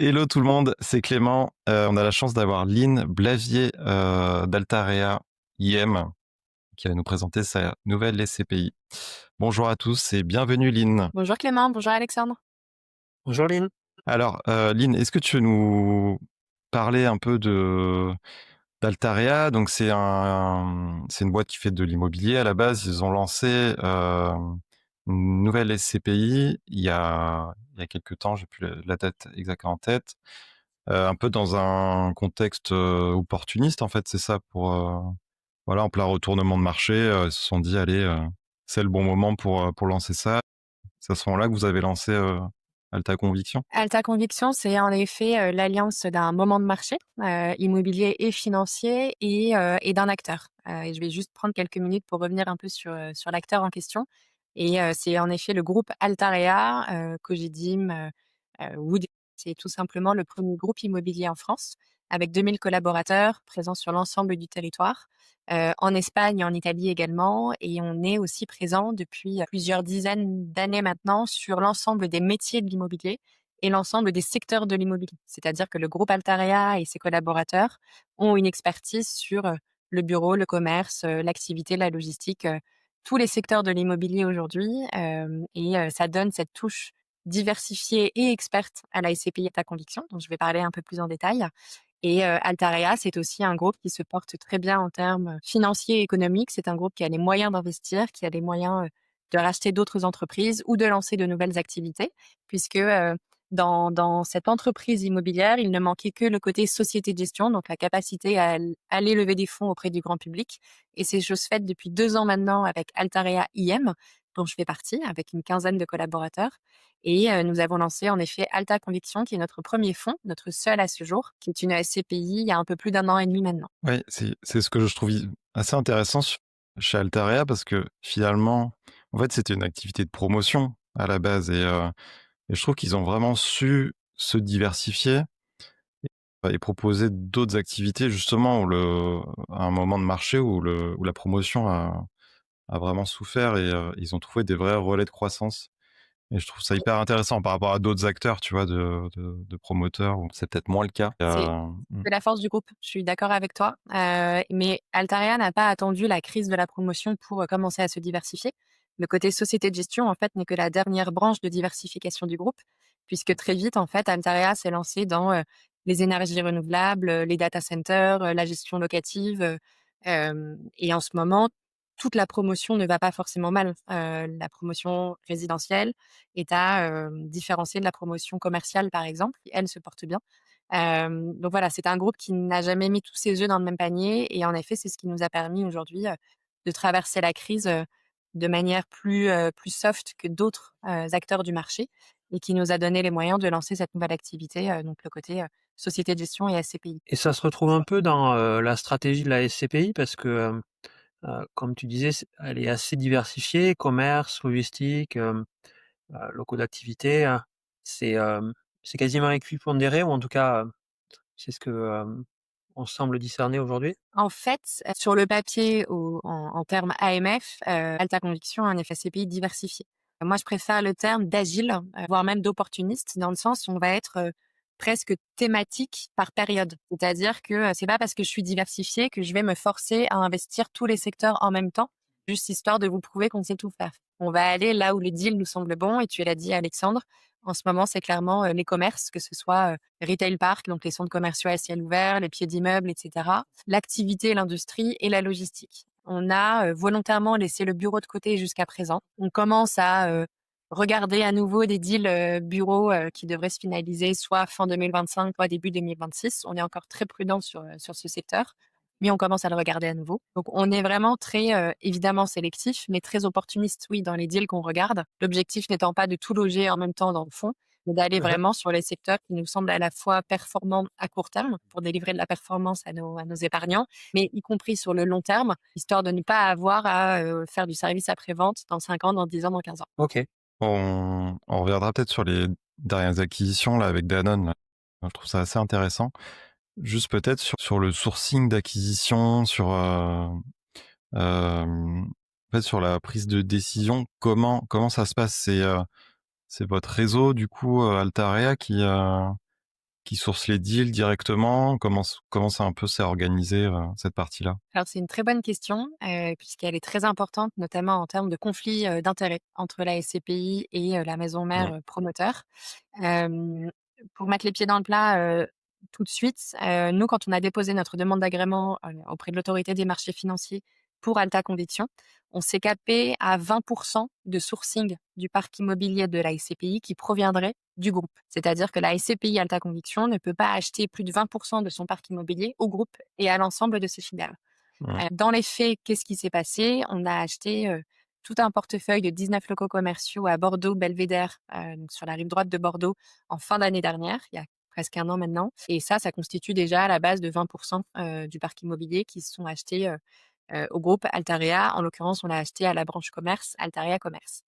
Hello tout le monde, c'est Clément. On a la chance d'avoir Lynn Blavier d'Altarea IM qui va nous présenter sa nouvelle SCPI. Bonjour à tous et bienvenue Lynn. Bonjour Clément, bonjour Alexandre. Bonjour Lynn. Alors Lynn, est-ce que tu veux nous parler un peu d'Altarea? Donc c'est une boîte qui fait de l'immobilier. À la base, ils ont lancé une nouvelle SCPI il y a quelques temps, j'ai plus la date exacte en tête. Un peu dans un contexte opportuniste, en fait, c'est ça, voilà, en plein retournement de marché, ils se sont dit, allez, c'est le bon moment pour lancer ça. C'est à ce moment-là que vous avez lancé Alta Conviction. Alta Conviction, c'est en effet l'alliance d'un moment de marché immobilier et financier et d'un acteur. Et je vais juste prendre quelques minutes pour revenir un peu sur l'acteur en question. Et c'est en effet le groupe Altarea, Cogedim, Wood. C'est tout simplement le premier groupe immobilier en France, avec 2000 collaborateurs présents sur l'ensemble du territoire, en Espagne, en Italie également. Et on est aussi présent depuis plusieurs dizaines d'années maintenant sur l'ensemble des métiers de l'immobilier et l'ensemble des secteurs de l'immobilier. C'est-à-dire que le groupe Altarea et ses collaborateurs ont une expertise sur le bureau, le commerce, l'activité, la logistique, tous les secteurs de l'immobilier aujourd'hui. Et ça donne cette touche diversifiée et experte à la SCPI Alta Conviction, dont je vais parler un peu plus en détail. Et Altarea, c'est aussi un groupe qui se porte très bien en termes financiers et économiques. C'est un groupe qui a les moyens d'investir, qui a les moyens de racheter d'autres entreprises ou de lancer de nouvelles activités, puisque dans cette entreprise immobilière, il ne manquait que le côté société de gestion, donc la capacité à aller lever des fonds auprès du grand public. Et c'est chose faite depuis 2 ans maintenant avec Altarea IM, dont je fais partie, avec une quinzaine de collaborateurs. Et nous avons lancé en effet Alta Conviction, qui est notre premier fonds, notre seul à ce jour, qui est une SCPI il y a un peu plus d'1 an et demi maintenant. Oui, c'est ce que je trouve assez intéressant chez Altarea parce que finalement, en fait, c'était une activité de promotion à la base et je trouve qu'ils ont vraiment su se diversifier et proposer d'autres activités justement à un moment de marché où la promotion a vraiment souffert et ils ont trouvé des vrais relais de croissance. Et je trouve ça hyper intéressant par rapport à d'autres acteurs, tu vois, de promoteurs où c'est peut-être moins le cas. C'est de la force du groupe, je suis d'accord avec toi. Mais Altarea n'a pas attendu la crise de la promotion pour commencer à se diversifier. Le côté société de gestion, en fait, n'est que la dernière branche de diversification du groupe, puisque très vite, en fait, Altarea s'est lancé dans les énergies renouvelables, les data centers, la gestion locative. Et en ce moment, toute la promotion ne va pas forcément mal. La promotion résidentielle est à différencier de la promotion commerciale, par exemple, qui, elle, se porte bien. Donc voilà, c'est un groupe qui n'a jamais mis tous ses œufs dans le même panier et en effet, c'est ce qui nous a permis aujourd'hui, de traverser la crise, de manière plus soft que d'autres, acteurs du marché et qui nous a donné les moyens de lancer cette nouvelle activité, donc le côté, société de gestion et SCPI. Et ça se retrouve un peu dans, la stratégie de la SCPI parce que, comme tu disais, elle est assez diversifiée, commerce, logistique, locaux d'activité, c'est quasiment équipondéré ou en tout cas, c'est ce que, on semble discerner aujourd'hui? En fait, sur le papier ou en termes AMF, Alta Conviction a un FSCPI diversifié. Moi, je préfère le terme d'agile, voire même d'opportuniste, dans le sens où on va être presque thématique par période. C'est-à-dire que c'est pas parce que je suis diversifiée que je vais me forcer à investir tous les secteurs en même temps, juste histoire de vous prouver qu'on sait tout faire. On va aller là où les deals nous semblent bons, et tu l'as dit, Alexandre. En ce moment, c'est clairement les commerces, que ce soit retail park, donc les centres commerciaux à ciel ouvert, les pieds d'immeubles, etc. L'activité, l'industrie et la logistique. On a volontairement laissé le bureau de côté jusqu'à présent. On commence à regarder à nouveau des deals bureaux qui devraient se finaliser soit fin 2025, soit début 2026. On est encore très prudent sur ce secteur, mais on commence à le regarder à nouveau. Donc on est vraiment très évidemment sélectif, mais très opportuniste, oui, dans les deals qu'on regarde. L'objectif n'étant pas de tout loger en même temps dans le fond, mais d'aller Mmh. vraiment sur les secteurs qui nous semblent à la fois performants à court terme pour délivrer de la performance à nos épargnants, mais y compris sur le long terme, histoire de ne pas avoir à faire du service après-vente dans 5 ans, dans 10 ans, dans 15 ans. OK. On reviendra peut-être sur les dernières acquisitions là avec Danone. Là. Je trouve ça assez intéressant. Juste peut-être sur le sourcing d'acquisition, en fait, sur la prise de décision, comment ça se passe? C'est votre réseau du coup Altarea qui source les deals directement? Comment ça un peu s'est organisé, cette partie-là? Alors c'est une très bonne question, puisqu'elle est très importante, notamment en termes de conflit, d'intérêts entre la SCPI et la maison mère, Mmh, promoteur. Hem, pour mettre les pieds dans le plat, tout de suite, nous, quand on a déposé notre demande d'agrément, auprès de l'autorité des marchés financiers pour Alta Conviction, on s'est capé à 20 de sourcing du parc immobilier de la SCPI qui proviendrait du groupe. C'est-à-dire que la SCPI Alta Conviction ne peut pas acheter plus de 20 de son parc immobilier au groupe et à l'ensemble de ses filiales. mmh, Dans les faits, qu'est-ce qui s'est passé? On a acheté, tout un portefeuille de 19 locaux commerciaux à Bordeaux, Belvédère, donc sur la rive droite de Bordeaux, en fin d'année dernière, il y a presque un an maintenant et ça constitue déjà la base de 20 du parc immobilier qui se sont achetés, au groupe Altarea. En l'occurrence, on l'a acheté à la branche commerce, Altarea Commerce.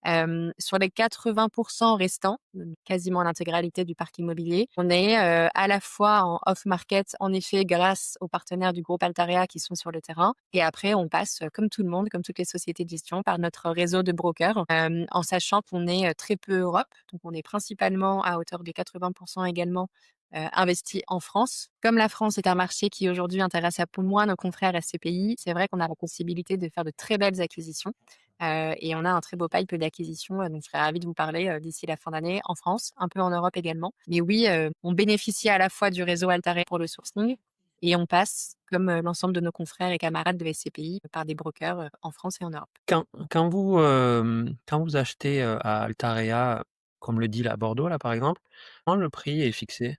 Sur les 80 restants, donc quasiment l'intégralité du parc immobilier, on est, à la fois en off market, en effet, grâce aux partenaires du groupe Altarea qui sont sur le terrain et après on passe, comme tout le monde, comme toutes les sociétés de gestion, par notre réseau de brokers, en sachant qu'on est, très peu Europe, donc on est principalement à hauteur de 80 également, investi en France. Comme la France est un marché qui aujourd'hui intéresse un peu moins nos confrères SCPI, c'est vrai qu'on a la possibilité de faire de très belles acquisitions, et on a un très beau pipe d'acquisitions, dont je serais ravie de vous parler, d'ici la fin d'année en France, un peu en Europe également. Mais oui, on bénéficie à la fois du réseau Altaré pour le sourcing et on passe, comme, l'ensemble de nos confrères et camarades de SCPI, par des brokers, en France et en Europe. Quand vous achetez, à Altarea, comme le deal à Bordeaux là, par exemple, comment le prix est fixé?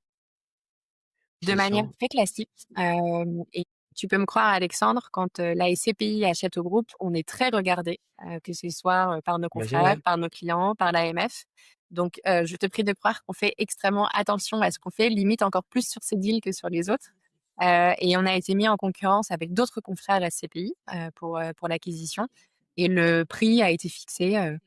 De C'est manière sur très classique, et tu peux me croire Alexandre, quand, la SCPI achète au groupe, on est très regardé, que ce soit, par nos j'imagine, confrères, ouais. par nos clients, par l'AMF. Donc, je te prie de croire qu'on fait extrêmement attention à ce qu'on fait, limite encore plus sur ces deals que sur les autres. Et on a été mis en concurrence avec d'autres confrères SCPI, pour l'acquisition et le prix a été fixé,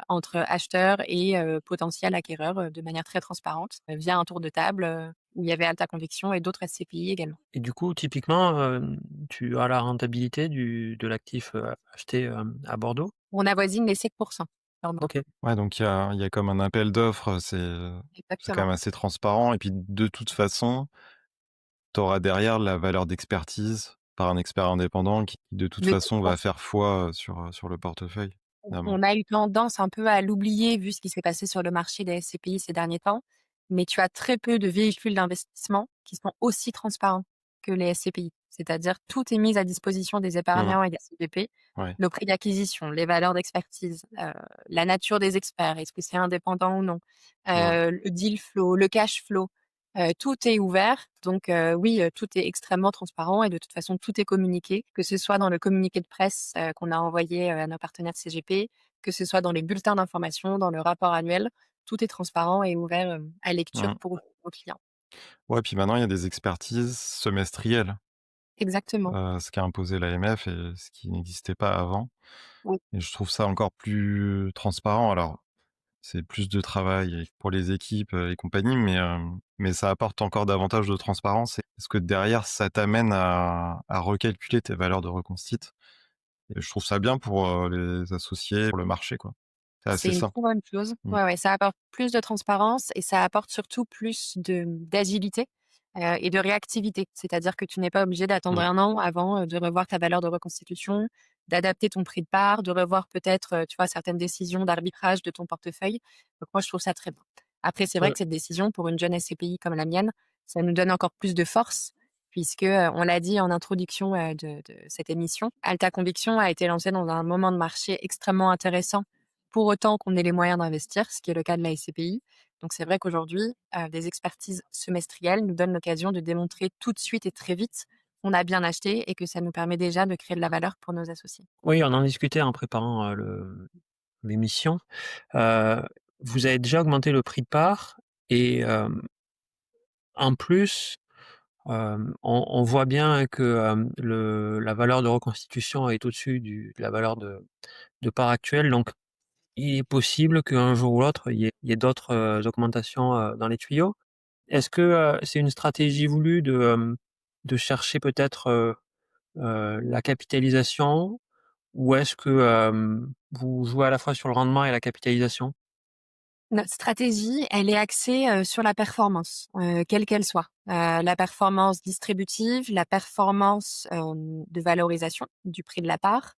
entre acheteurs et potentiels acquéreurs, de manière très transparente, via un tour de table, où il y avait Alta Conviction et d'autres SCPI également. Et du coup, typiquement, tu as la rentabilité de l'actif, acheté, à Bordeaux? On avoisine les 7 sur Bordeaux. OK. ouais, donc il y a comme un appel d'offres, c'est quand Exactement. même assez transparent et puis de toute façon, tu auras derrière la valeur d'expertise par un expert indépendant qui de toute De toute façon va façon, faire foi, sur le portefeuille, évidemment. on a eu tendance un peu à l'oublier vu ce qui s'est passé sur le marché des SCPI ces derniers temps, mais tu as très peu de véhicules d'investissement qui sont aussi transparents que les SCPI. C'est-à-dire tout est mis à disposition des Mmh, épargnants et des CDP. ouais, Le prix d'acquisition, les valeurs d'expertise, la nature des experts, est-ce que c'est indépendant ou non, mmh, le deal flow, le cash flow, tout est ouvert. Donc oui, tout est extrêmement transparent et de toute façon, tout est communiqué, que ce soit dans le communiqué de presse, qu'on a envoyé, à nos partenaires CGP, que ce soit dans les bulletins d'information, dans le rapport annuel, tout est transparent et ouvert, à lecture mmh. pour nos clients. Ouais, puis maintenant il y a des expertises semestrielles, Exactement. ce qu'a imposé l'AMF et ce qui n'existait pas avant Oui, et je trouve ça encore plus transparent. Alors, c'est plus de travail pour les équipes, et compagnie, mais ça apporte encore davantage de transparence et parce que derrière, ça t'amène à recalculer tes valeurs de reconstitution et je trouve ça bien pour, les associés, pour le marché, quoi. C'est c'est assez une sain. très bonne chose. Mmh, Ouais, ouais, ça apporte plus de transparence et ça apporte surtout plus d'agilité, et de réactivité. C'est-à-dire que tu n'es pas obligé d'attendre mmh, 1 an avant, de revoir ta valeur de reconstitution, d'adapter ton prix de part, de revoir peut-être, tu vois, certaines décisions d'arbitrage de ton portefeuille. Donc moi, je trouve ça très bien. Après, c'est vrai Ouais. que cette décision pour une jeune SCPI comme la mienne, ça nous donne encore plus de force puisque, on l'a dit en introduction, de cette émission, Alta Conviction a été lancée dans un moment de marché extrêmement intéressant pour autant qu'on ait les moyens d'investir, ce qui est le cas de la SCPI. Donc c'est vrai qu'aujourd'hui, des expertises semestrielles nous donnent l'occasion de démontrer tout de suite et très vite qu'on a bien acheté et que ça nous permet déjà de créer de la valeur pour nos associés. Oui, on en discutait en préparant, le l'émission. Heu, Vous avez déjà augmenté le prix de part et en plus, on voit bien que, la valeur de reconstitution est au-dessus de la valeur de part actuelle, donc il est possible qu'un jour ou l'autre, il y ait d'autres, augmentations, dans les tuyaux. Est-ce que, c'est une stratégie voulue de chercher peut-être, la capitalisation ou est-ce que, vous jouez à la fois sur le rendement et la capitalisation? Notre stratégie, elle est axée, sur la performance, quelle qu'elle soit. La performance distributive, la performance, de valorisation du prix de la part.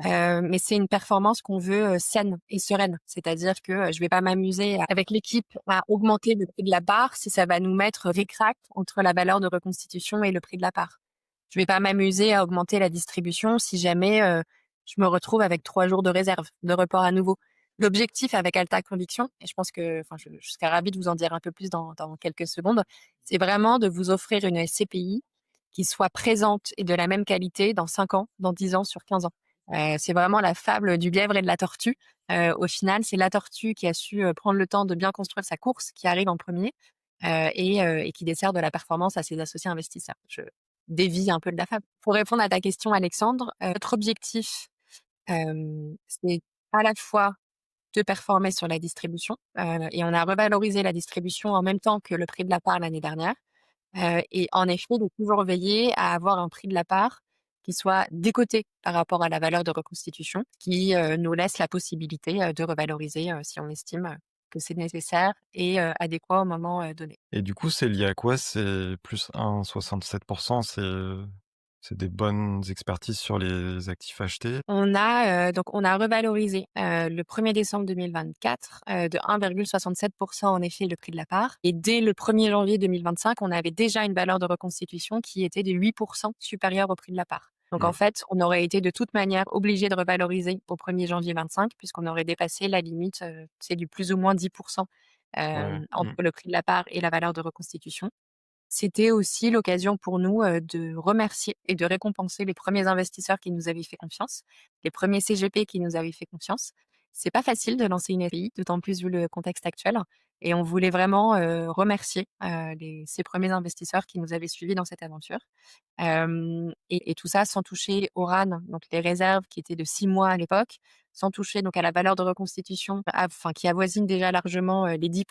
Mais c'est une performance qu'on veut, saine et sereine. C'est-à-dire que, je vais pas m'amuser avec l'équipe à augmenter le prix de la part si ça va nous mettre ric-rac entre la valeur de reconstitution et le prix de la part. Je vais pas m'amuser à augmenter la distribution si jamais, je me retrouve avec 3 jours de réserve, de report à nouveau. L'objectif avec Alta Conviction, et je pense que, enfin, je serais ravie de vous en dire un peu plus dans quelques secondes, c'est vraiment de vous offrir une SCPI qui soit présente et de la même qualité dans 5 ans, dans 10 ans, sur 15 ans. C'est vraiment la fable du lièvre et de la tortue. Au final, c'est la tortue qui a su, prendre le temps de bien construire sa course, qui arrive en premier, et qui dessert de la performance à ses associés investisseurs. Je dévie un peu de la fable. Pour répondre à ta question, Alexandre, notre objectif, c'est à la fois de performer sur la distribution, et on a revalorisé la distribution en même temps que le prix de la part l'année dernière. Et en effet, de toujours veiller à avoir un prix de la part qui soit décoté par rapport à la valeur de reconstitution, qui, nous laisse la possibilité, de revaloriser, si on estime, que c'est nécessaire et adéquat au moment, donné. Et du coup, c'est lié à quoi? C'est plus 1,67 c'est des bonnes expertises sur les actifs achetés? On a revalorisé, le 1er décembre 2024, de 1,67 en effet le prix de la part, et dès le 1er janvier 2025, on avait déjà une valeur de reconstitution qui était de 8 supérieure au prix de la part. Donc en Mmh. fait, on aurait été de toute manière obligé de revaloriser au 1er janvier 25 puisqu'on aurait dépassé la limite, c'est du plus ou moins 10 Ouais. entre Mmh. le prix de la part et la valeur de reconstitution. C'était aussi l'occasion pour nous, de remercier et de récompenser les premiers investisseurs qui nous avaient fait confiance, les premiers CGP qui nous avaient fait confiance. C'est pas facile de lancer une SCPI, d'autant plus vu le contexte actuel, et on voulait vraiment, remercier, ces premiers investisseurs qui nous avaient suivis dans cette aventure. Et tout ça sans toucher au RAN, donc les réserves qui étaient de 6 mois à l'époque, sans toucher donc à la valeur de reconstitution, enfin qui avoisine déjà largement, les 10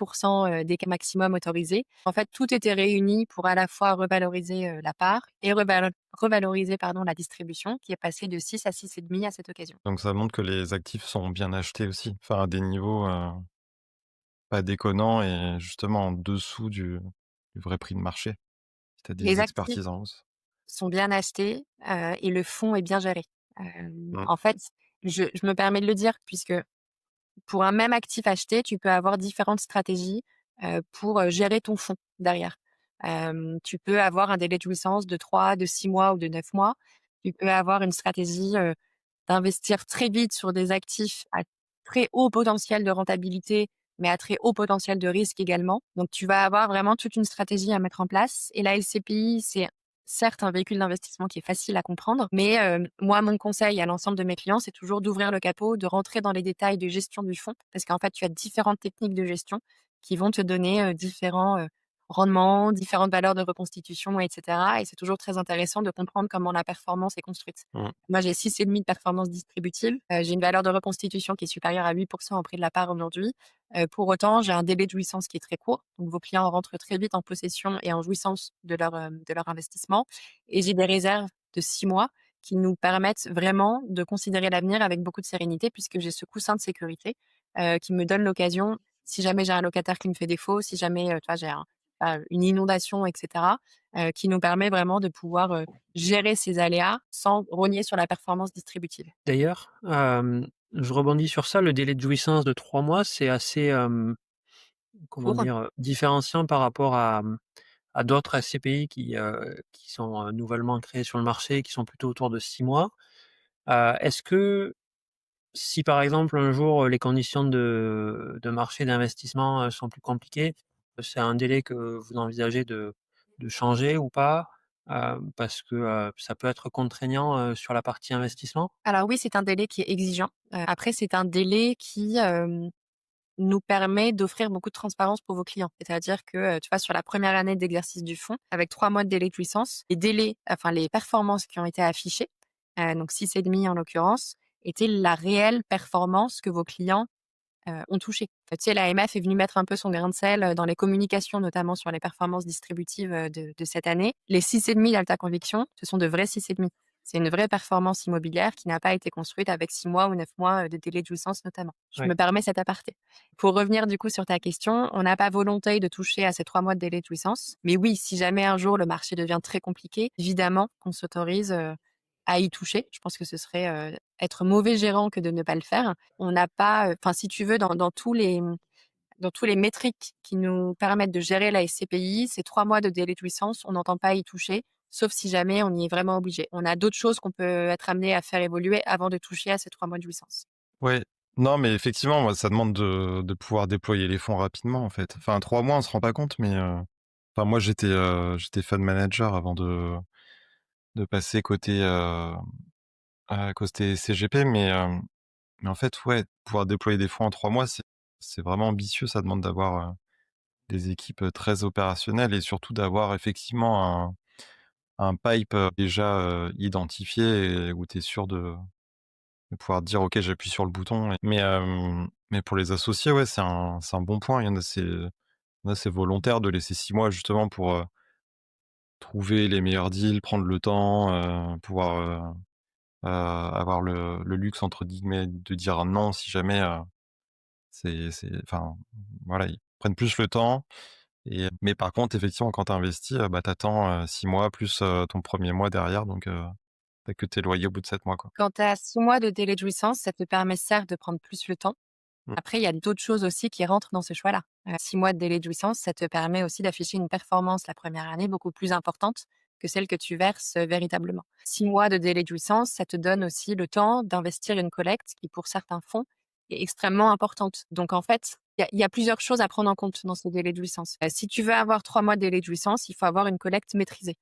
des cas maximum autorisés. En fait, tout était réuni pour à la fois revaloriser, la part et revaloriser, pardon, la distribution qui est passée de 6 à 6,5 à cette occasion. Donc ça montre que les actifs sont bien achetés aussi, enfin à des niveaux, pas déconnants et justement en dessous du vrai prix de marché. Si tu as des Les actifs expertises en hausse. sont bien achetés, et le fonds est bien géré. Mmh. En fait, je me permets de le dire puisque pour un même actif acheté, tu peux avoir différentes stratégies, pour, gérer ton fonds derrière. Tu peux avoir un délai de jouissance de 3, de 6 mois ou de 9 mois. Tu peux avoir une stratégie, d'investir très vite sur des actifs à très haut potentiel de rentabilité, mais à très haut potentiel de risque également. Donc tu vas avoir vraiment toute une stratégie à mettre en place, et la LCPI, c'est certes un véhicule d'investissement qui est facile à comprendre, mais moi, mon conseil à l'ensemble de mes clients, c'est toujours d'ouvrir le capot, de rentrer dans les détails de gestion du fonds, parce qu'en fait, tu as différentes techniques de gestion qui vont te donner, différents, rendements, différentes valeurs de reconstitution, et cetera, et c'est toujours très intéressant de comprendre comment la performance est construite. Mmh. Moi, j'ai 6,5 de performance distributive. J'ai une valeur de reconstitution qui est supérieure à 8 au prix de la part aujourd'hui. Pour autant, j'ai un délai de jouissance qui est très court. Donc vos clients rentrent très vite en possession et en jouissance de leur investissement. Et j'ai des réserves de 6 mois qui nous permettent vraiment de considérer l'avenir avec beaucoup de sérénité, puisque j'ai ce coussin de sécurité, qui me donne l'occasion, si jamais j'ai un locataire qui me fait défaut, si jamais, tu vois, j'ai une inondation, et cetera, qui nous permet vraiment de pouvoir, gérer ces aléas sans rogner sur la performance distributive. D'ailleurs, je rebondis sur ça, le délai de jouissance de 3 mois, c'est assez, comment Pour dire? Différenciant par rapport à d'autres SCPI qui sont, nouvellement créés sur le marché, qui sont plutôt autour de 6 mois. Est-ce que si par exemple un jour, les conditions de marché d'investissement, sont plus compliquées, c'est un délai que vous envisagez de changer ou pas? Parce que, ça peut être contraignant, sur la partie investissement? Alors oui, c'est un délai qui est exigeant. Après, c'est un délai qui, nous permet d'offrir beaucoup de transparence pour vos clients. C'est-à-dire que, tu vois, sur la première année d'exercice du fonds, avec 3 mois de délai de jouissance, les performances qui ont été affichées, donc 6,5 en l'occurrence, étaient la réelle performance que vos clients, ont touchée. Tu sais, l'AMF est venue mettre un peu son grain de sel, dans les communications, notamment sur les performances distributives, de cette année. Les 6,5 d'Alta Conviction, ce sont de vrais 6,5. C'est une vraie performance immobilière qui n'a pas été construite avec 6 mois ou 9 mois, de délai de jouissance notamment. Je Ouais. me permets cet aparté. Pour revenir du coup sur ta question, on n'a pas volonté de toucher à ces 3 mois de délai de jouissance. Mais oui, si jamais un jour le marché devient très compliqué, évidemment qu'on s'autorise, à y toucher. Je pense que ce serait, être mauvais gérant que de ne pas le faire. On n'a pas, enfin si tu veux dans tous les métriques qui nous permettent de gérer la SCPI, ces 3 mois de délai de jouissance, on n'entend pas y toucher, sauf si jamais on y est vraiment obligé. On a d'autres choses qu'on peut être amené à faire évoluer avant de toucher à ces 3 mois de jouissance. Ouais. Non, mais effectivement, moi, ça demande de pouvoir déployer les fonds rapidement, en fait. Enfin, 3 mois, on se rend pas compte, mais enfin, moi, j'étais fund manager avant de passer côté CGP, mais en fait, ouais, pouvoir déployer des fonds en 3 mois, c'est vraiment ambitieux. Ça demande d'avoir, des équipes, très opérationnelles et surtout d'avoir effectivement un pipe, déjà, identifié et où tu es sûr de pouvoir dire: «OK, j'appuie sur le bouton» mais pour les associés, ouais, c'est un bon point. Il y en a, c'est volontaire de laisser 6 mois justement pour, trouver les meilleurs deals, prendre le temps, pouvoir, avoir le «luxe» entre guillemets de dire non si jamais, c'est enfin, voilà, ils prennent plus le temps mais par contre, effectivement, quand tu investis, bah, tu attends, 6 mois plus, ton premier mois derrière donc tu que tes loyers au bout de 7 mois, quoi. Quand tu as 6 mois de délai de jouissance, ça te permet certes de prendre plus le temps. Mmh. Après, il y a d'autres choses aussi qui rentrent dans ce choix-là. 6 mois de délai de jouissance, ça te permet aussi d'afficher une performance la première année beaucoup plus importante que celle que tu verses, véritablement. 6 mois de délai de jouissance, ça te donne aussi le temps d'investir une collecte qui, pour certains fonds, est extrêmement importante. Donc en fait, il y a plusieurs choses à prendre en compte dans ce délai de jouissance. Si tu veux avoir 3 mois de délai de jouissance, il faut avoir une collecte maîtrisée.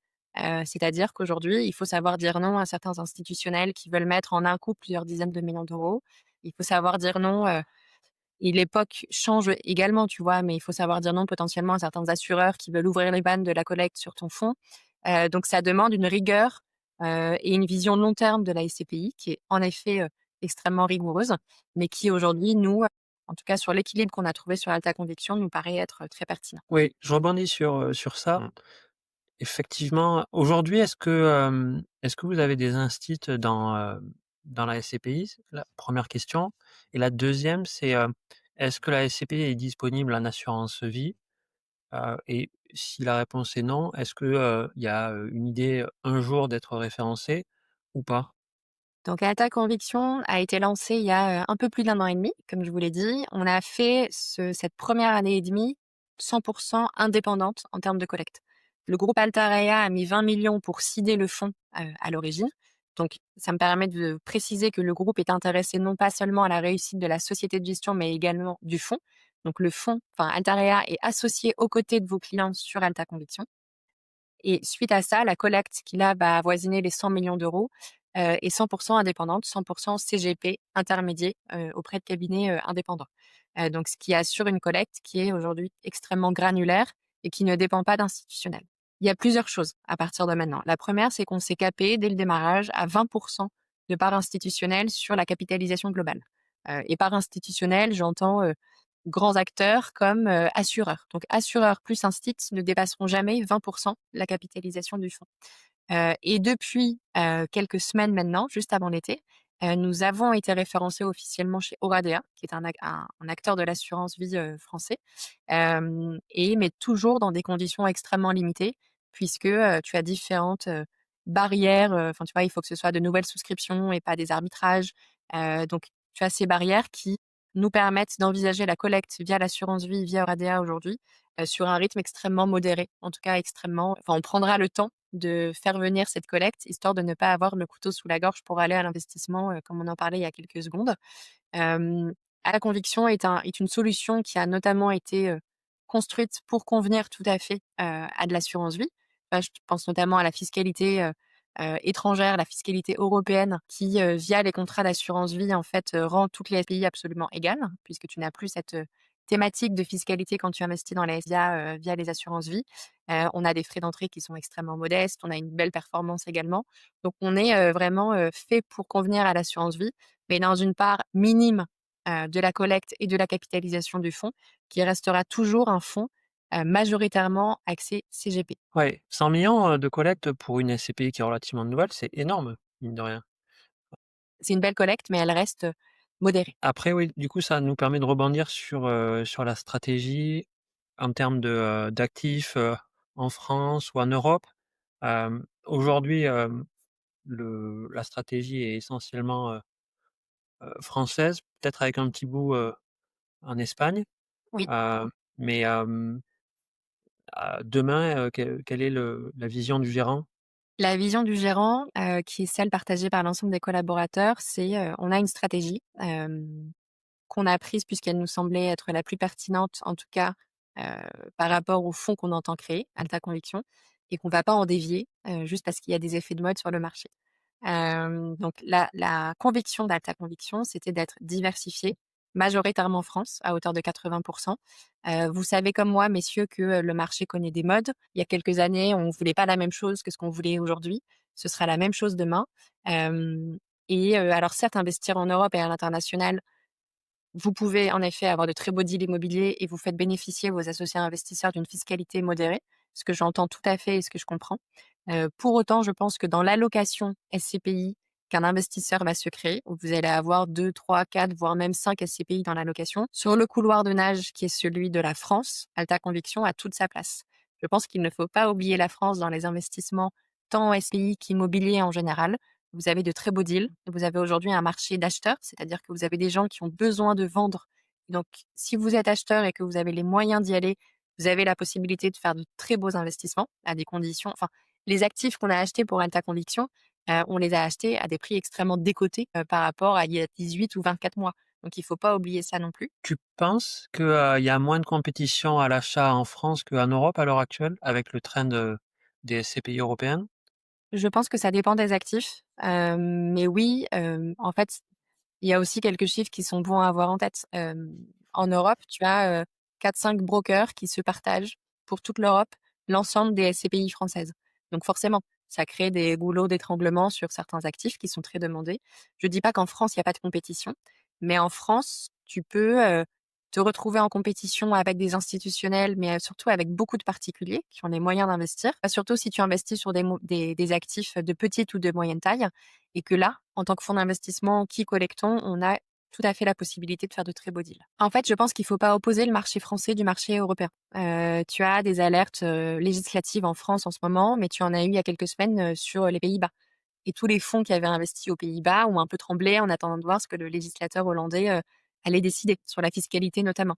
C'est-à-dire qu'aujourd'hui, il faut savoir dire non à certains institutionnels qui veulent mettre en un coup plusieurs dizaines de millions d'euros. Il faut savoir dire non, et l'époque change également, tu vois? Mais il faut savoir dire non potentiellement à certains assureurs qui veulent ouvrir les vannes de la collecte sur ton fonds. Donc ça demande une rigueur, et une vision long terme de la SCPI qui est en effet, extrêmement rigoureuse, mais qui aujourd'hui nous, en tout cas sur l'équilibre qu'on a trouvé sur Alta Conviction, nous paraît être, très pertinent. Oui, je rebondis sur ça. Mmh. Effectivement, aujourd'hui, est-ce que vous avez des instits dans la SCPI? C'est la première question et la deuxième, c'est, est-ce que la SCPI est disponible en assurance vie? Et si la réponse est non, est-ce que, il y a, une idée, un jour d'être référencé ou pas? Donc Alta Conviction a été lancée il y a, un peu plus d'1 an et demi, comme je vous l'ai dit. On a fait cette première année et demie 100 indépendante en termes de collecte. Le groupe Altarea a mis 20 millions pour seeder le fonds, à l'origine. Donc ça me permet de préciser que le groupe est intéressé non pas seulement à la réussite de la société de gestion, mais également du fonds. Donc le fonds, enfin Altarea est associé aux côtés de vos clients sur Alta Conviction. Et suite à ça, la collecte qui là va avoisiner les 100 millions d'euros, est 100 indépendante, 100 CGP intermédié, auprès de cabinets, indépendants. Donc ce qui assure une collecte qui est aujourd'hui extrêmement granulaire et qui ne dépend pas d'institutionnels. Il y a plusieurs choses à partir de maintenant. La première, c'est qu'on s'est capé dès le démarrage à 20 de part institutionnelle sur la capitalisation globale. Et par institutionnel, j'entends, grands acteurs comme, assureurs. Donc assureurs plus Instit ne dépasseront jamais 20 la capitalisation du fonds. Et depuis, quelques semaines maintenant, juste avant l'été, nous avons été référencés officiellement chez Oradea, qui est un acteur de l'assurance vie, français. Mais toujours dans des conditions extrêmement limitées puisque, tu as différentes, barrières, enfin, tu vois, il faut que ce soit de nouvelles souscriptions et pas des arbitrages. Donc tu as ces barrières qui nous permettent d'envisager la collecte via l'assurance vie, via Oradea aujourd'hui, sur un rythme extrêmement modéré. En tout cas extrêmement enfin, on prendra le temps de faire venir cette collecte, histoire de ne pas avoir le couteau sous la gorge pour aller à l'investissement, comme on en parlait il y a quelques secondes. Hem, à la conviction est une solution qui a notamment été, construite pour convenir tout à fait, à de l'assurance vie. Je pense notamment à la fiscalité, étrangère, la fiscalité européenne qui, via les contrats d'assurance vie, en fait, rend toutes les pays absolument égales, puisque tu n'as plus cette, thématique de fiscalité quand tu investis dans la SDA, via les assurances vie. On a des frais d'entrée qui sont extrêmement modestes, on a une belle performance également. Donc on est, vraiment, fait pour convenir à l'assurance vie, mais dans une part minime, de la collecte et de la capitalisation du fonds, qui restera toujours un fonds, majoritairement axé CGP. Ouais, 100 000 de collecte pour une SCPI qui est relativement nouvelle, c'est énorme. mine de rien. C'est une belle collecte, mais elle reste, modérée. Après oui, du coup, ça nous permet de rebondir sur la stratégie en termes d'actifs, en France ou en Europe. Aujourd'hui, le la stratégie est essentiellement, française, peut-être avec un petit bout, en Espagne. Oui. Mais, demain, quelle est la vision du gérant? La vision du gérant, qui est celle partagée par l'ensemble des collaborateurs, c'est, on a une stratégie, qu'on a prise puisqu'elle nous semblait être la plus pertinente, en tout cas, heu, par rapport au fonds qu'on entend créer, Alta Conviction, et qu'on va pas en dévier, juste parce qu'il y a des effets de mode sur le marché. Donc la conviction d'Alta Conviction, c'était d'être diversifié, majoritairement France, à hauteur de 80. Vous savez comme moi, messieurs, que, le marché connaît des modes. Il y a quelques années, on voulait pas la même chose que ce qu'on voulait aujourd'hui. Ce sera la même chose demain. Hem alors certes, investir en Europe et à l'international, vous pouvez en effet avoir de très beaux deals immobiliers et vous faites bénéficier vos associés investisseurs d'une fiscalité modérée, ce que j'entends tout à fait et ce que je comprends. Pour autant, je pense que dans l'allocation SCPI qu'un investisseur va se créer, où vous allez avoir 2, 3, 4, voire même 5 SCPI dans l'allocation, sur le couloir de nage qui est celui de la France, Alta Conviction a toute sa place. Je pense qu'il ne faut pas oublier la France dans les investissements, tant en SCPI qu'immobilier en général. Vous avez de très beaux deals. Vous avez aujourd'hui un marché d'acheteurs, c'est-à-dire que vous avez des gens qui ont besoin de vendre. Donc, si vous êtes acheteur et que vous avez les moyens d'y aller, vous avez la possibilité de faire de très beaux investissements à des conditions. Enfin, les actifs qu'on a achetés pour Alta Conviction, on les a achetés à des prix extrêmement décotés par rapport à il y a 18 ou 24 mois. Donc, il ne faut pas oublier ça non plus. Tu penses que, il y a moins de compétition à l'achat en France qu'en Europe à l'heure actuelle, avec le trend, des SCPI européennes? Je pense que ça dépend des actifs. Mais oui, en fait, il y a aussi quelques chiffres qui sont bons à avoir en tête. En Europe, tu as, 4-5 brokers qui se partagent pour toute l'Europe l'ensemble des SCPI françaises. Donc forcément, ça crée des goulots d'étranglement sur certains actifs qui sont très demandés. Je dis pas qu'en France, il y a pas de compétition, mais en France, tu peux, te retrouver en compétition avec des institutionnels, mais, surtout avec beaucoup de particuliers qui ont les moyens d'investir. Surtout si tu investis sur des actifs de petite ou de moyenne taille et que là, en tant que fonds d'investissement qui collectons, on a tout à fait la possibilité de faire de très beaux deals. En fait, je pense qu'il faut pas opposer le marché français du marché européen. Tu as des alertes, législatives en France en ce moment, mais tu en as eu il y a quelques semaines, sur les Pays-Bas. Et tous les fonds qui avaient investi aux Pays-Bas ont un peu tremblé en attendant de voir ce que le législateur hollandais, allait décider, sur la fiscalité notamment.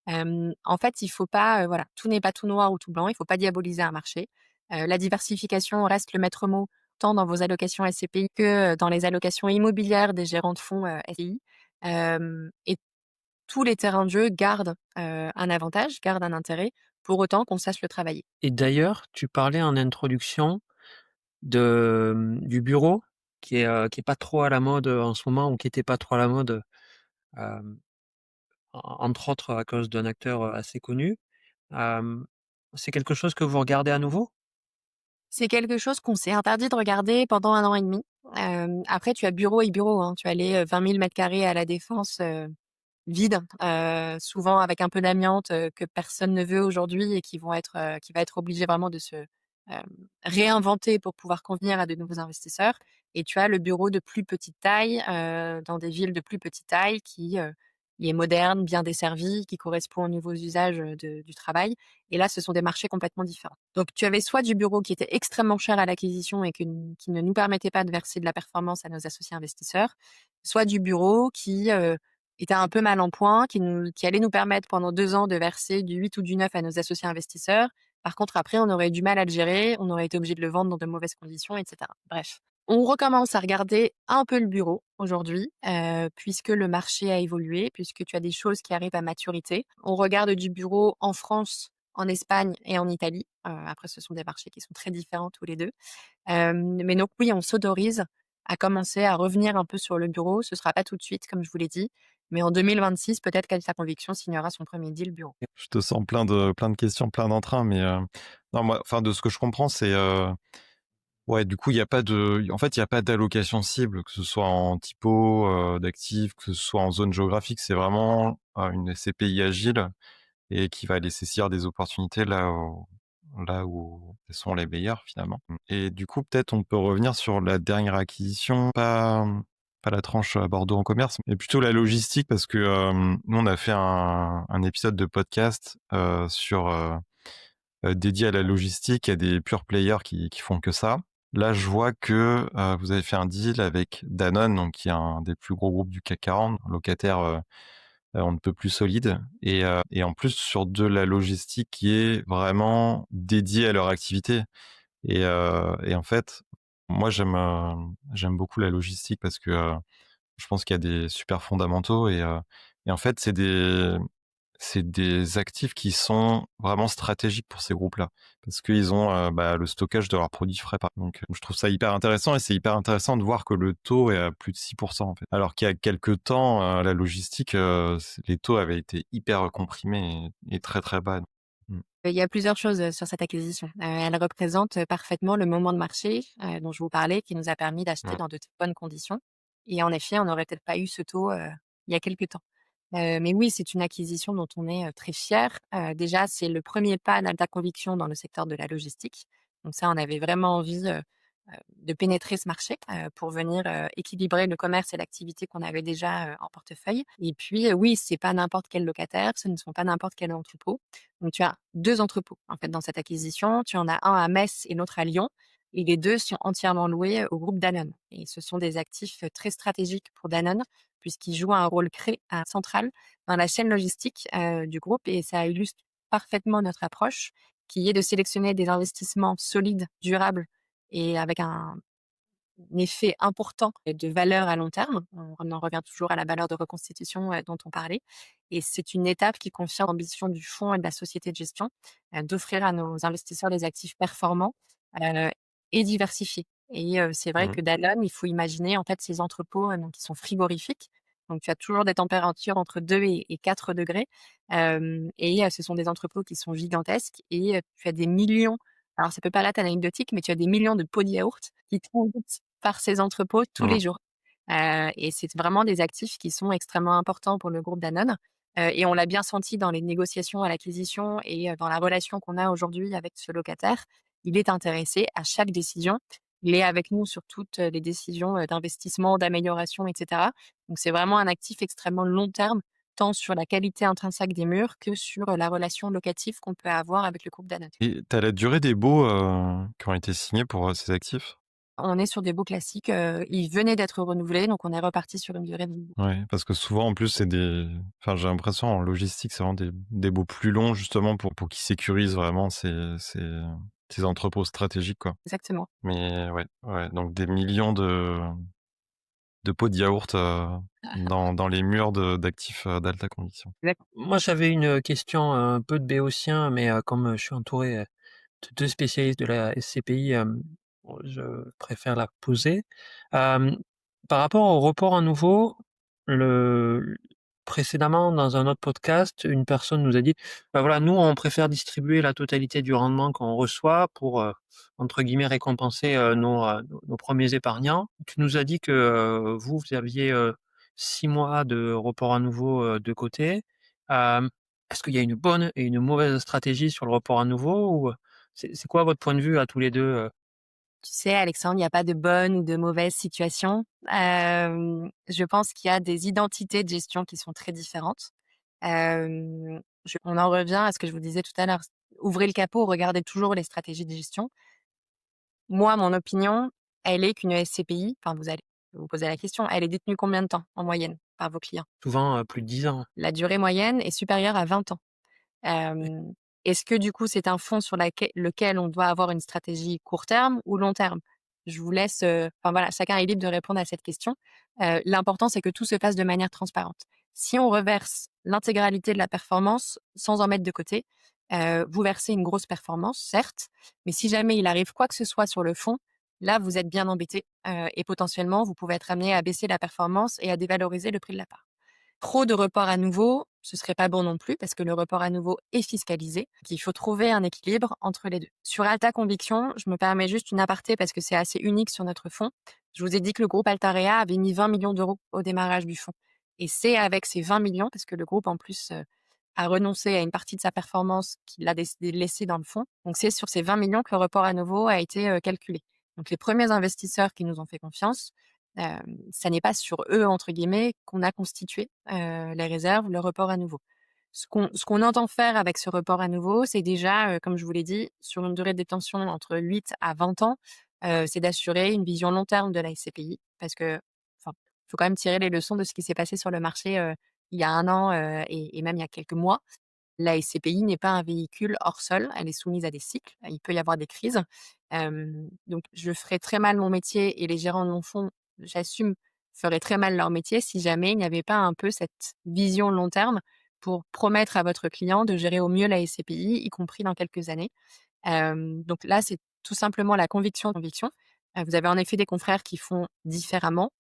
En fait, il faut pas, voilà, tout n'est pas tout noir ou tout blanc, il faut pas diaboliser un marché. La diversification reste le maître mot, tant dans vos allocations SCPI que, dans les allocations immobilières des gérants de fonds, SCI. Et tous les terrains de jeu gardent, un avantage, gardent un intérêt, pour autant qu'on sache le travailler. Et d'ailleurs, tu parlais en introduction du bureau qui est pas trop à la mode, en ce moment ou qui était pas trop à la mode, hem, entre autres à cause d'un acteur, assez connu. Hem, c'est quelque chose que vous regardez à nouveau? C'est quelque chose qu'on s'est interdit de regarder pendant 1 an et demi. Après tu as bureau et bureau, hein. Tu as les, 20 000 m² à La Défense, vides, souvent avec un peu d'amiante, que personne ne veut aujourd'hui et qui va être obligé vraiment de se, réinventer pour pouvoir convenir à de nouveaux investisseurs. Et tu as le bureau de plus petite taille, dans des villes de plus petite taille qui est moderne, bien desservi, qui correspond aux nouveaux usages, du travail. Et là, ce sont des marchés complètement différents. Donc tu avais soit du bureau qui était extrêmement cher à l'acquisition et qui ne nous permettait pas de verser de la performance à nos associés investisseurs, soit du bureau qui, était un peu mal en point, qui allait nous permettre pendant 2 ans de verser du 8 ou du 9 à nos associés investisseurs. Par contre, après, on aurait eu du mal à le gérer, on aurait été obligé de le vendre dans de mauvaises conditions, et cetera. Bref, on recommence à regarder un peu le bureau aujourd'hui, puisque le marché a évolué, puisque tu as des choses qui arrivent à maturité. On regarde du bureau en France, en Espagne et en Italie. Après, ce sont des marchés qui sont très différents tous les 2. Mais donc oui, on s'autorise à commencer à revenir un peu sur le bureau. Ce sera pas tout de suite, comme je vous l'ai dit, mais en 2026, peut-être qu'Alta Conviction signera son premier deal bureau. Je te sens plein de questions, plein d'entrain, mais non, moi, enfin, de ce que je comprends, c'est, ouais, du coup, il y a pas de en fait, il y a pas d'allocation cible, que ce soit en typo, d'actifs, que ce soit en zone géographique. C'est vraiment, une SCPI agile et qui va aller saisir des opportunités là où elles sont les meilleures finalement. Et du coup, peut-être on peut revenir sur la dernière acquisition, pas la tranche à Bordeaux en commerce, mais plutôt la logistique parce que nous on a fait un épisode de podcast dédié à la logistique. Il y a des pure players qui font que ça. Là, je vois que vous avez fait un deal avec Danone, donc qui est un des plus gros groupes du CAC 40, locataire on ne peut plus solide et en plus sur de la logistique qui est vraiment dédiée à leur activité et en fait, moi j'aime beaucoup la logistique parce que, je pense qu'il y a des super fondamentaux et en fait, c'est des actifs qui sont vraiment stratégiques pour ces groupes-là. Parce qu'ils ont, le stockage de leurs produits frais par donc je trouve ça hyper intéressant et c'est hyper intéressant de voir que le taux est à plus de 6 en fait. Alors qu'il y a quelques temps, la logistique, les taux avaient été hyper comprimés et très, très bas. Mmh. Il y a plusieurs choses, sur cette acquisition. Elle représente, parfaitement le moment de marché, dont je vous parlais, qui nous a permis d'acheter Mmh. dans de bonnes conditions et en effet, on n'aurait peut-être pas eu ce taux, il y a quelque temps. Mais oui, c'est une acquisition dont on est, très fiers. Déjà, c'est le premier pas d'Alta Conviction dans le secteur de la logistique. Donc ça, on avait vraiment envie, de pénétrer ce marché, pour venir, équilibrer le commerce et l'activité qu'on avait déjà, en portefeuille et puis, oui, c'est pas n'importe quel locataire, ce ne sont pas n'importe quel entrepôt. Donc tu as 2 entrepôts, en fait, dans cette acquisition. Tu en as un à Metz et l'autre à Lyon et les 2 sont entièrement loués au groupe Danone et ce sont des actifs, très stratégiques pour Danone puisqu'ils jouent un rôle central dans la chaîne logistique, du groupe et ça illustre parfaitement notre approche qui est de sélectionner des investissements solides, durables et avec un effet important de valeur à long terme. On en revient toujours à la valeur de reconstitution, dont on parlait et c'est une étape qui confirme l'ambition du fonds et de la société de gestion, d'offrir à nos investisseurs des actifs performants, heu et diversifiés et c'est vrai Mmh. que Danone, il faut imaginer en fait ces entrepôts, donc qui sont frigorifiques. Donc tu as toujours des températures entre 2 et 4 degrés, et ce sont des entrepôts qui sont gigantesques et tu as des millions alors ça peut paraître anecdotique, mais tu as des millions de pots de yaourt qui transitent par ces entrepôts tous les Mmh. jours. Et c'est vraiment des actifs qui sont extrêmement importants pour le groupe Danone, et on l'a bien senti dans les négociations à l'acquisition et dans la relation qu'on a aujourd'hui avec ce locataire. Il est intéressé à chaque décision. Il est avec nous sur toutes les décisions, d'investissement, d'amélioration et cetera. Donc c'est vraiment un actif extrêmement long terme, tant sur la qualité intrinsèque des murs que sur, la relation locative qu'on peut avoir avec le groupe Danone. Et tu as la durée des baux, qui ont été signés pour, ces actifs? On est sur des baux classiques, ils venaient d'être renouvelés, donc on est reparti sur une durée de Ouais, parce que souvent en plus j'ai l'impression en logistique, c'est vraiment des baux plus longs justement pour qu'ils sécurisent vraiment ces entrepôts stratégiques, quoi. exactement. Mais ouais, ouais, donc des millions de pots de yaourt, dans les murs d'actifs, d'Alta Conviction. Exact. Moi, j'avais une question un peu de béotien, mais comme je suis entouré, de 2 spécialistes de la SCPI, je préfère la poser. Hem, Par rapport au report à nouveau, le précédemment, dans un autre podcast, une personne nous a dit: «Bah, voilà, nous, on préfère distribuer la totalité du rendement qu'on reçoit pour, entre guillemets "récompenser", nos 1ers épargnants». Tu nous as dit que, vous aviez, 6 mois de report à nouveau, de côté. Hem, Est-ce qu'il y a une bonne et une mauvaise stratégie sur le report à nouveau ou, c'est quoi votre point de vue à tous les 2? Tu sais, Alexandre, il n'y a pas de bonne ou de mauvaise situation. Je pense qu'il y a des identités de gestion qui sont très différentes. On en revient à ce que je vous disais tout à l'heure. Ouvrez le capot, regardez toujours les stratégies de gestion. Moi, mon opinion, elle est qu'une SCPI, enfin, vous allez vous poser la question, elle est détenue combien de temps en moyenne par vos clients? Souvent, plus de 10 ans. La durée moyenne est supérieure à 20 ans. Oui. Est-ce que du coup, c'est un fonds sur lequel on doit avoir une stratégie court terme ou long terme? Je vous laisse, enfin voilà, chacun est libre de répondre à cette question. L'important, c'est que tout se fasse de manière transparente. Si on reverse l'intégralité de la performance sans en mettre de côté, vous versez une grosse performance, certes, mais si jamais il arrive quoi que ce soit sur le fond, là, vous êtes bien embêté, et potentiellement, vous pouvez être amené à baisser la performance et à dévaloriser le prix de la part. Trop de reports à nouveau, ce serait pas bon non plus parce que le report à nouveau est fiscalisé. Donc il faut trouver un équilibre entre les 2. Sur Alta Conviction, je me permets juste une aparté parce que c'est assez unique sur notre fonds. Je vous ai dit que le groupe Altarea avait mis 20 millions d'euros au démarrage du fonds et c'est avec ces 20 millions parce que le groupe en plus, à renoncer à une partie de sa performance qu'il a décidé de laisser dans le fonds. Donc c'est sur ces 20 millions que le report à nouveau a été, calculé. Donc les premiers investisseurs qui nous ont fait confiance, ça n'est pas sur eux, entre guillemets, qu'on a constitué, les réserves, le report à nouveau. Ce qu'on entend faire avec ce report à nouveau, c'est déjà, comme je vous l'ai dit, sur une durée de détention entre 8 à 20 ans, c'est d'assurer une vision long terme de la SCPI parce que, enfin, faut quand même tirer les leçons de ce qui s'est passé sur le marché, il y a 1 an, et même il y a quelques mois. La SCPI n'est pas un véhicule hors sol, elle est soumise à des cycles, il peut y avoir des crises. Donc je ferais très mal mon métier et les gérants de mon fonds, j'assume, feraient très mal leur métier si jamais il n'y avait pas un peu cette vision long terme pour promettre à votre client de gérer au mieux la SCPI, y compris dans quelques années. Donc là, c'est tout simplement la conviction. Vous avez en effet des confrères qui font différemment.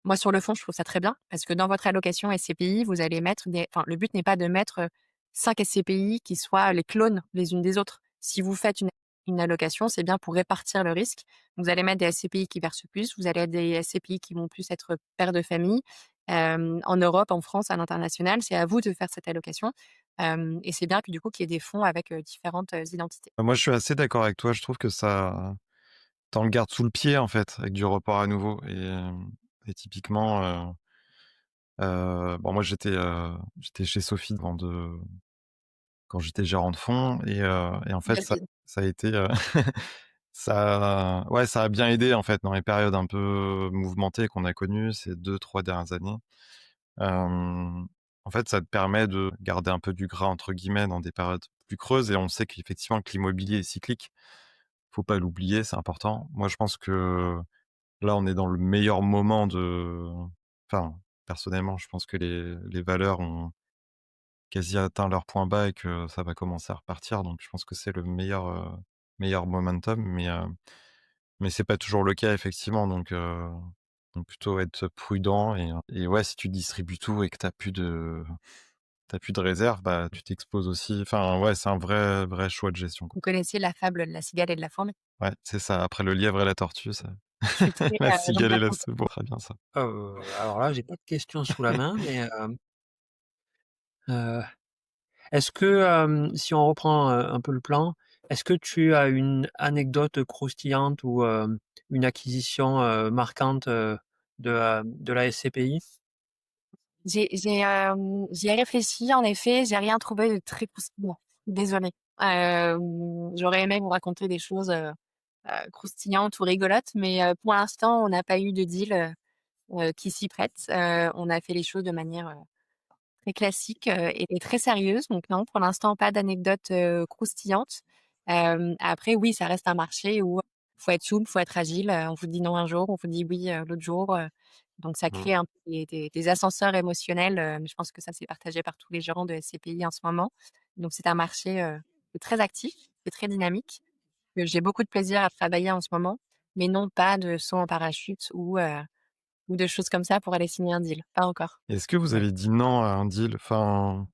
Moi, sur le fond, je trouve ça très bien parce que dans votre allocation SCPI, vous allez mettre des enfin, le but n'est pas de mettre, 5 SCPI qui soient les clones les unes des autres. Si vous faites une allocation, c'est bien pour répartir le risque. Vous allez mettre des SCPI qui versent plus, vous allez être des SCPI qui vont plus être pères de famille. En Europe, en France, à l'international, c'est à vous de faire cette allocation. Et c'est bien que du coup, qu'il y ait des fonds avec, différentes, identités. Moi, je suis assez d'accord avec toi. Je trouve que ça tu le gardes sous le pied, en fait, avec du report à nouveau et typiquement, bon, moi, j'étais chez Sophie quand j'étais gérant de fonds et en fait, ça Merci. ça a été, ça a bien aidé, en fait, dans les périodes un peu mouvementées qu'on a connues ces 2 3 dernières années. Hem, En fait, ça te permet de garder un peu du «gras» entre guillemets dans des périodes plus creuses et on sait qu'effectivement que l'immobilier est cyclique. Faut pas l'oublier, c'est important. Moi, je pense que là, on est dans le meilleur moment enfin, personnellement, je pense que les valeurs ont quasi atteint leur point bas et que ça va commencer à repartir. Donc je pense que c'est le meilleur momentum, mais c'est pas toujours le cas effectivement. Donc plutôt être prudent et ouais, si tu distribues tout et que t'as plus de réserve, bah, tu t'exposes aussi. Enfin, ouais, c'est un vrai choix de gestion, quoi. Vous connaissez la fable de la cigale et de la fourmi? Ouais, c'est ça. Après le lièvre et la tortue, ça Je suis très, la donc cigale la et la soucoupe, très bien ça. Alors là, j'ai pas de questions sous la main, mais, heu, est-ce que, si on reprend, un peu le plan, est-ce que tu as une anecdote croustillante ou, une acquisition, marquante, de la SCPI? j'y ai réfléchi en effet, j'ai rien trouvé de très croustillant. Désolée. J'aurais aimé vous raconter des choses, croustillantes ou rigolotes, mais pour l'instant, on n'a pas eu de deal, qui s'y prête. On a fait les choses de manière, très classique, et très sérieuse, donc non, pour l'instant, pas d'anecdote, croustillante. Après oui, ça reste un marché où faut être souple, faut être agile, on vous dit non un jour, on vous dit oui, l'autre jour, donc ça Mmh. crée un peu des ascenseurs émotionnels, mais je pense que ça, c'est partagé par tous les gérants de SCPI en ce moment. Donc c'est un marché, qui est très actif, qui est très dynamique, que j'ai beaucoup de plaisir à travailler en ce moment, mais non, pas de saut en parachute ou de choses comme ça pour aller signer un deal, pas encore. Est-ce que vous Ouais. avez dit non à un deal? Enfin,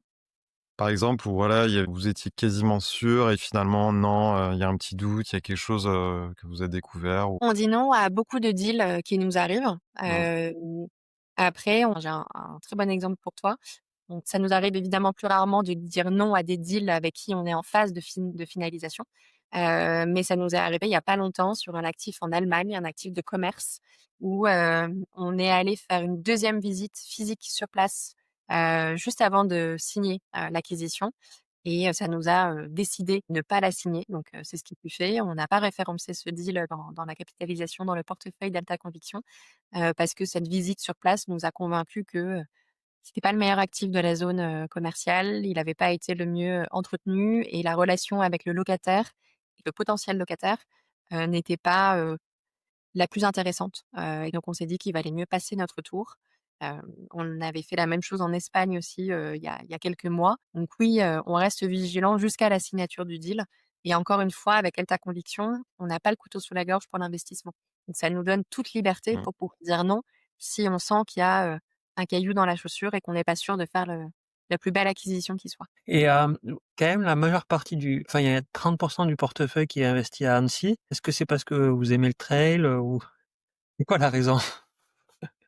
par exemple, où voilà, vous étiez quasiment sûr et finalement non, il y a un petit doute, il y a quelque chose, que vous avez découvert ou On dit non à beaucoup de deals, qui nous arrivent. mmh, Après j'ai un très bon exemple pour toi. Donc ça nous arrive évidemment plus rarement de dire non à des deals avec qui on est en phase de finalisation. Mais ça nous est arrivé il y a pas longtemps sur un actif en Allemagne, un actif de commerce où, on est allé faire une deuxième visite physique sur place, juste avant de signer, l'acquisition. Et ça nous a, décidé de ne pas la signer, donc c'est ce qui fut fait. On n'a pas référencé ce deal, dans la capitalisation, dans le portefeuille d'Alta Conviction, parce que cette visite sur place nous a convaincus que, c'était pas le meilleur actif de la zone, commerciale. Il avait pas été le mieux entretenu et la relation avec le locataire et le potentiel locataire, n'était pas, la plus intéressante, et donc on s'est dit qu'il valait mieux passer notre tour. On avait fait la même chose en Espagne aussi, il y a quelques mois. Donc oui, on reste vigilant jusqu'à la signature du deal et encore une fois, avec Alta Conviction, on n'a pas le couteau sous la gorge pour l'investissement. Donc ça nous donne toute liberté mmh. pour pouvoir dire non si on sent qu'il y a, un caillou dans la chaussure et qu'on n'est pas sûr de faire la plus belle acquisition qui soit. Et quand même la majeure partie enfin, il y a 30 du portefeuille qui est investi à Annecy. Est-ce que c'est parce que vous aimez le trail, ou c'est quoi la raison?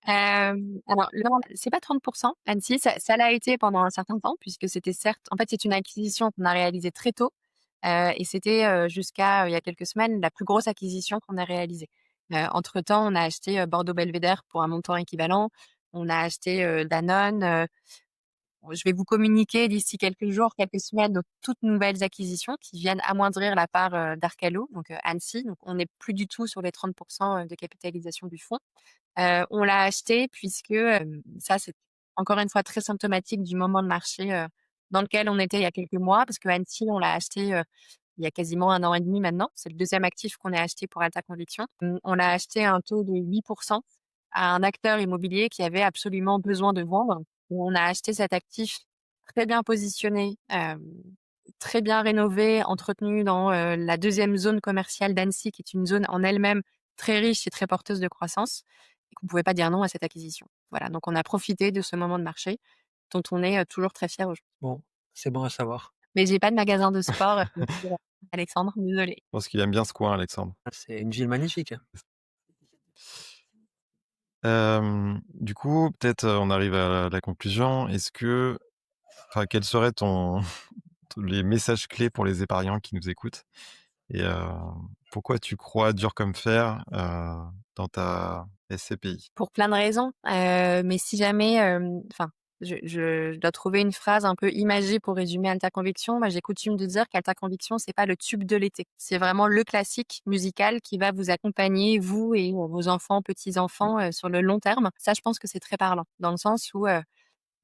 Alors non, c'est pas 30 Annecy, ça l'a été pendant un certain temps puisque c'était certes en fait, c'est une acquisition qu'on a réalisée très tôt, et c'était, jusqu'à, il y a quelques semaines, la plus grosse acquisition qu'on a réalisée. Entre-temps, on a acheté, Bordeaux Belvédère pour un montant équivalent. On a acheté, Danone. Je vais vous communiquer d'ici quelques jours, quelques semaines, de toutes nouvelles acquisitions qui viennent amoindrir la part, d'Arcalo, donc Annecy. Donc on n'est plus du tout sur les 30 de capitalisation du fonds. On l'a acheté puisque, ça c'est encore une fois très symptomatique du moment de marché, dans lequel on était il y a quelques mois, parce que Annecy, on l'a acheté, il y a quasiment 1 an et demi maintenant. C'est le deuxième actif qu'on a acheté pour Alta Conviction. On l'a acheté à un taux de 8 à un acteur immobilier qui avait absolument besoin de vendre. On a acheté cet actif très bien positionné, très bien rénové, entretenu dans, la deuxième zone commerciale d'Annecy, qui est une zone en elle-même très riche et très porteuse de croissance et qu'on ne pouvait pas dire non à cette acquisition. Voilà, donc on a profité de ce moment de marché dont on est, toujours très fiers aujourd'hui. Bon, c'est bon à savoir. Mais j'ai pas de magasin de sport, Alexandre, désolée. Je pense qu'il aime bien ce coin, Alexandre. Ah, c'est une ville magnifique. Du coup, peut-être, on arrive à la conclusion. Enfin, quels seraient les messages clés pour les épargnants qui nous écoutent? Et pourquoi tu crois dur comme fer, dans ta SCPI? Pour plein de raisons, mais si jamais, enfin, je dois trouver une phrase un peu imagée pour résumer Alta Conviction. Moi, j'ai coutume de dire qu'Alta Conviction, c'est pas le tube de l'été. C'est vraiment le classique musical qui va vous accompagner, vous et vos enfants, petits-enfants, sur le long terme. Ça, je pense que c'est très parlant dans le sens où,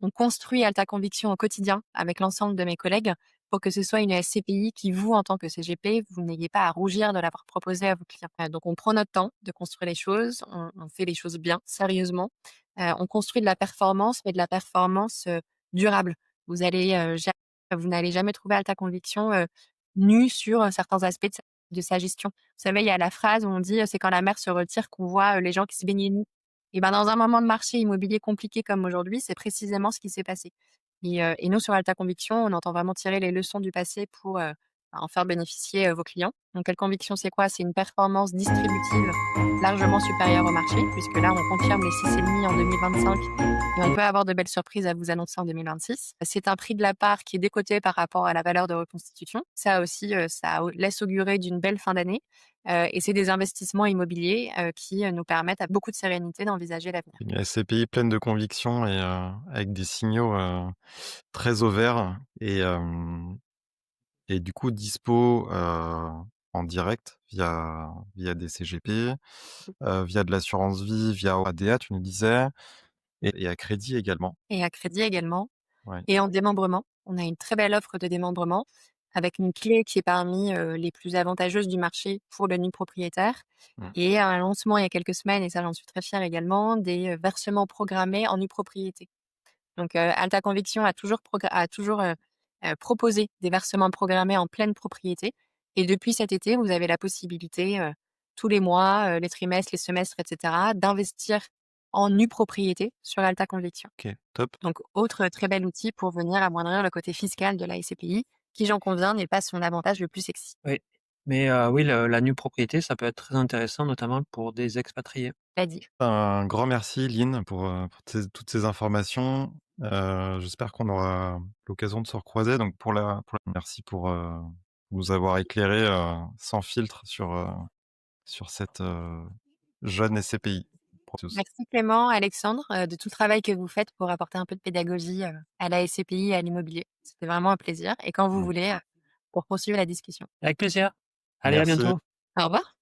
on construit Alta Conviction au quotidien avec l'ensemble de mes collègues pour que ce soit une SCPI qui, vous, en tant que CGP, vous n'ayez pas à rougir de l'avoir proposée à vos clients. Donc, on prend notre temps de construire les choses, on fait les choses bien, sérieusement. On construit de la performance, mais de la performance durable. Vous n'allez jamais trouver Alta Conviction nue sur certains aspects de sa gestion. Vous savez, il y a la phrase où on dit c'est quand la mer se retire qu'on voit les gens qui se baignent nus. Et ben, dans un moment de marché immobilier compliqué comme aujourd'hui, c'est précisément ce qui s'est passé. Et nous, sur Alta Conviction, on entend vraiment tirer les leçons du passé pour, en faire bénéficier, vos clients. Donc quelle conviction, c'est quoi? C'est une performance distributive largement supérieure au marché, puisque là, on confirme les 6,5 en 2025 et on peut avoir de belles surprises à vous annoncer en 2026. C'est un prix de la part qui est décoté par rapport à la valeur de reconstitution. Ça aussi, ça laisse augurer d'une belle fin d'année. Et c'est des investissements immobiliers, qui, nous permettent à beaucoup de sérénité d'envisager l'avenir. Une SCPI pleine de conviction et avec des signaux, très au vert et du coup dispo, en direct via des CGP, via de l'assurance vie, via ADA, tu nous disais et à crédit également. Et à crédit également. Ouais. Et en démembrement, on a une très belle offre de démembrement avec une clé qui est parmi, les plus avantageuses du marché pour le nu propriétaire Mmh. et un lancement il y a quelques semaines, et ça j'en suis très fière également, des, versements programmés en nue propriété. Donc, Alta Conviction a toujours proposé des versements programmés en pleine propriété, et depuis cet été, vous avez la possibilité, tous les mois, les trimestres, les semestres et cetera, d'investir en nue propriété sur Alta Conviction. OK, top. Donc autre très bel outil pour venir amoindrir le côté fiscal de la SCPI, qui, j'en conviens, n'est pas son avantage le plus sexy. Oui, mais oui, la nue propriété, ça peut être très intéressant, notamment pour des expatriés. Pas dit. Un grand merci Lynn pour toutes ces informations. J'espère qu'on aura l'occasion de se recroiser. Donc merci pour, nous avoir éclairé sans filtre sur cette, jeune SCPI pour tous. Merci Clément, Alexandre, de tout le travail que vous faites pour apporter un peu de pédagogie, à la SCPI et à l'immobilier. C'était vraiment un plaisir, et quand vous Mmh. voulez, pour poursuivre la discussion. Avec plaisir. Allez, à Merci. bientôt. Au revoir.